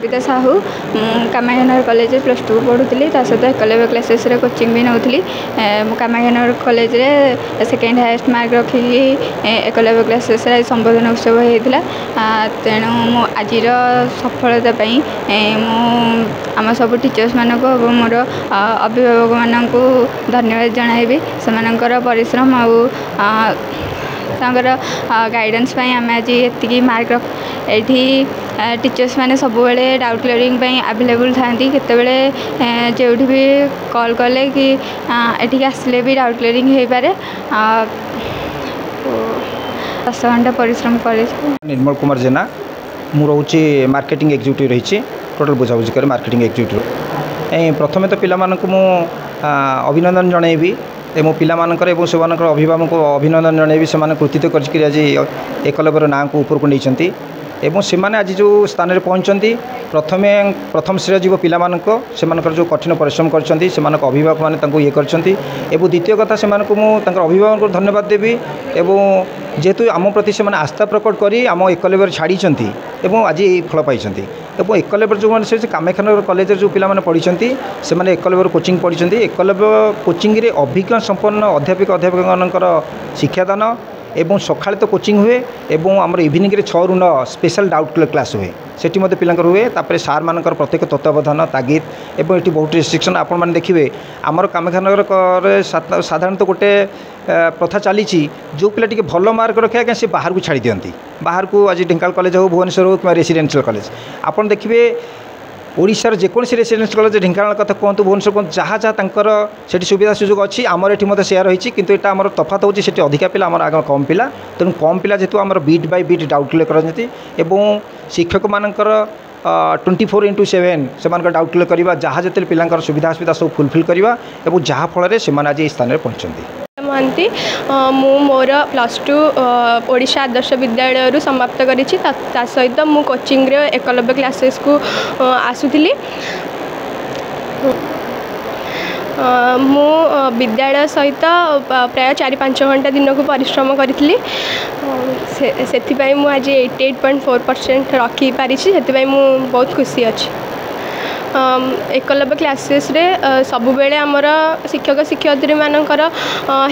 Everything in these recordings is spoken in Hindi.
अर्पिता साहू कामाक्षानगर कॉलेज +2 पढ़ुली सहित एकलव्य क्लासेस कोचिंग भी नौली कामाक्षानगर कॉलेज रे सेकेंड हाईएस्ट मार्क रखिकी एकलव्य क्लासेस संबोधन उत्सव होता तेणु मु आज सफलता आम सब टीचर्स मानक मोर अभिभावक मानक धन्यवाद जनाइबी से परिश्रम आर गाइडेंस आम आज ये मार्क एठी टीचर्स माने सब बेले डाउट क्लियरिंग अवेलेबल था केतबेले जो भी कॉल कले कि एठी आसले भी डाउट क्लियरिंग हो पारे 10 घंटा परिश्रम कर। निर्मल कुमार जेना मु रोचे मार्केटिंग एग्जीक्यूटिव रही टोटल बुझाबुझी कर मार्केटिंग एग्जीक्यूटिव प्रथम तो पिला मानक मु अभिनंदन जनइबी मो पिला मानकर एवं से अभिभावक अभिनंदन जनइबी से कृतित्व कर आज एकलव्यर ना को ऊपर को नहीं एवं से आज जो स्थान में पहुँचती प्रथम श्रेय जीव पिला से जो कठिन परिश्रम कर अभिभावक मैंने ये कर द्वितीय कथा से अभिभावक को धन्यवाद देवी एवं जेहेतु आम प्रति से आस्था प्रकट कर आम एकलव्य छाड़ी आज ये फल पाई एकलव्य जो मैंने से कामाक्षानगर कॉलेज जो पिला पढ़ी से एकलव्य कोचिंग पढ़ी एकलव्य कोचिंग रे अभिज्ञ संपन्न अध्यापक अध्यापक शिक्षादान एवं सकाଳେ तो कोचिंग हुए एवं आमर इवनिंग रे 6 ରୁ 9 स्पेशल डाउट क्लास हुए सेठी मते पिलांकर हुए तापर सार मानकर प्रत्येक तत्वावधान तागिद एवं एटी बहुत रेस्ट्रिक्शन आपण माने देखिबे आमर कामाक्षानगर साधारणतः गोटे प्रथा चली जो पिला टिके भल मार्क रखे क्या से बाहर को छाड़ी दियंती बाहर को आज ढेंकानाल कॉलेज हो भुवनेश्वर हो कि रेसिडेंशियल कॉलेज आपण देखिबे ओडिशार जेकोसी रेसिडेंशियल कॉलेज ढेंकानाल कथा कहतु भुवनेश्वर कहतु जहाँ जहाँ से सुविधा सुजोग अच्छी आमर ये मत सेया रही किंतु यहाँ आम तफात होती से अधिका पिला आम आगे कम पिला तेणु कम पिला जेहतु आम bit by bit doubt clear करती एवं शिक्षक मानकर 24/7 से डाउट क्लियर करवा जहाँ जिते पिला सुविधा सुविधा सब फुलफिल करवा और जहाँफल से आज ये स्थान में पहुँचती महंती मु मोर +2 ओडिशा आदर्श विद्यालय समाप्त करी सहित मु कोचिंग रे एकलव्य क्लासेस को आसुली मु विद्यालय सहित प्राय 4-5 घंटा दिन को परिश्रम करी से मु आज 88.4% रखी पारी से मु बहुत खुशी अच्छी एकलव्य क्लासेस रे सबु बेले आमर शिक्षक शिक्षयित्री मानकर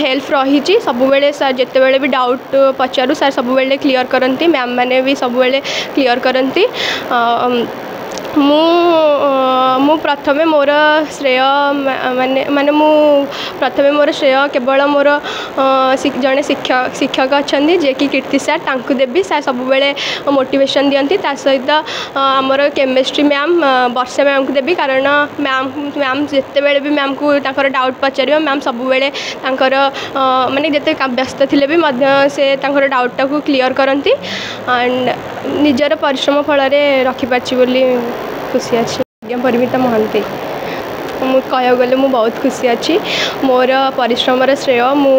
हेल्प रही सबु बेले सर जिते बेले भी डाउट पचारू सर सबु बेले क्लियर करती मैम माने भी सबु बेले क्लियर करती मु प्रथमे मोर श्रेय माने मु प्रथमे मोर श्रेय केवल मोर जड़े शिक्षक अच्छा जे कि कीर्ति सार तांकु देवी सार सब बेले मोटिवेशन दियंती ता सहित आमर केमिस्ट्री मैम वर्षा मैम को देवी कारण मैम जिते बेले भी मैम को तांकर डाउट पचार मैम सब बेले तांकर माने जिते व्यस्त थिले भी मध्य से तांकर डाउट को क्लियर करती एंड निजर परिश्रम फल रखी पार्ची बोली खुशी अच्छी परिमिता महंती मु कह गले मु बहुत खुशी अच्छी मोर परिश्रम श्रेय मु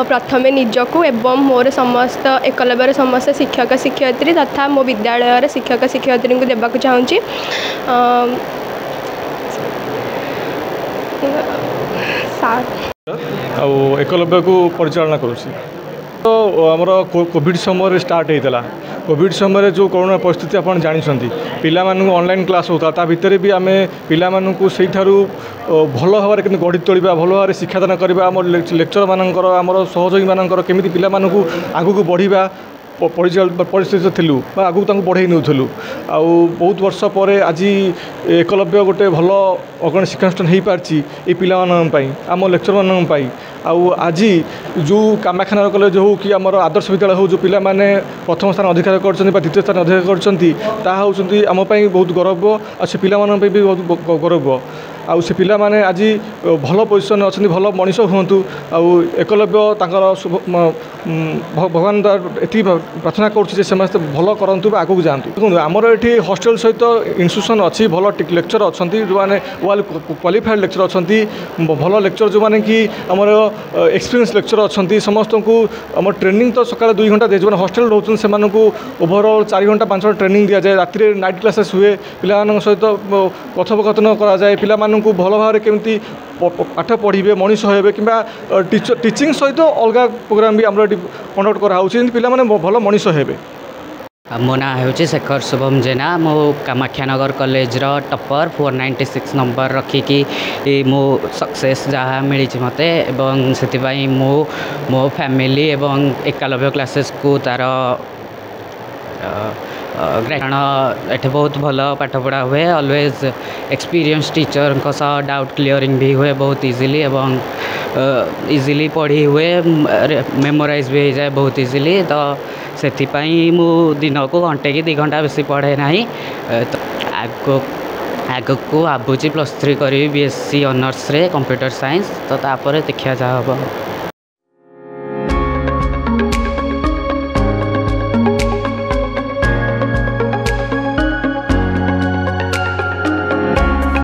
प्रथमे निजको एवं मोर समस्त एकलव्यर समस्त शिक्षक शिक्षयित्री तथा मो विद्यालय शिक्षक शिक्षयित्री को देवाक चाहूँगी एकलव्य को परिचालना करुँची तो आमर कोविड समय स्टार्ट होता कोविड समय जो कोरोना परिस्थिति आप जानते पिला ऑनलाइन क्लास होता ता भितर भी आम पिला से भल भाव में गढ़ी तोड़ा भल भाव शिक्षादान करवा आम लेक्चर मानकर आम सहयोगी मानकर केमी पिला आगू को बढ़िया परिस्थिति थिलु आगू बढ़े नौलु आउ बहुत वर्ष पर आज एकलव्य गोटे भल अग्रणी शिक्षानुष्ठान हो पार्टी ये पिला आम लेक्चर मानी आउ आज जो कामाक्षानगर कॉलेज हो कि आम आदर्श विद्यालय हो जो पिला माने प्रथम स्थान अधिकार कर द्वितीय स्थान अधिकार कर आम बहुत गौरव आ से पिला भी बहुत गौरव आउ से पिला माने आज भल पोजिशन अच्छा भल मनीष हूँ आउ एकलव्य भगवान ये प्रार्थना कर भल करतु आगू जातु देखो आमर ये हॉस्टल सहित इन्स्टिट्यूशन अच्छी भल लेक्चर अच्छा जो मैंने वेल क्वालिफाइड लेक्चर अच्छा भल लेक्चर जो मैंने कि आमर एक्सपीरियंस लेक्चर अच्छा समस्त को आम ट्रेनिंग तो सकाल 2 घंटा दिए जो हॉस्टल रोचे से ओभरऑल 4 घंटा 5 घंटा ट्रेनिंग दि जाए राति नाइट क्लासेस हुए पिला सहित कथोपकथन कराए पिला को भल भाव केमती पाठ पढ़े मनीष हे कि टीचिंग सहित अलग प्रोग्राम भी आम कंडक्ट कराऊँ पिला भल मनीष हे। मो ना हूँ शेखर शुभम जेना मो कामाख्यानगर कॉलेज रो टॉपर 496 नंबर रखिकी मो सक्सेस जहाँ मिली मते एवं से मो फैमिली एवं एकलव्य क्लासेस को तार कारण ये बहुत भल पाठ पढ़ा हुए ऑलवेज एक्सपीरियंस टीचर सह डाउट क्लियरिंग भी हुए बहुत इजीली एवं इजीली पढ़ी हुए मेमोराइज भी हो जाए बहुत इजीली तो से मु दिन को घंटे कि 2 घंटा बेसी पढ़े ना तो आग को भावुँ +3 करी BSc ऑनर्स रे कंप्यूटर साइंस तो तापर देखा जा हम।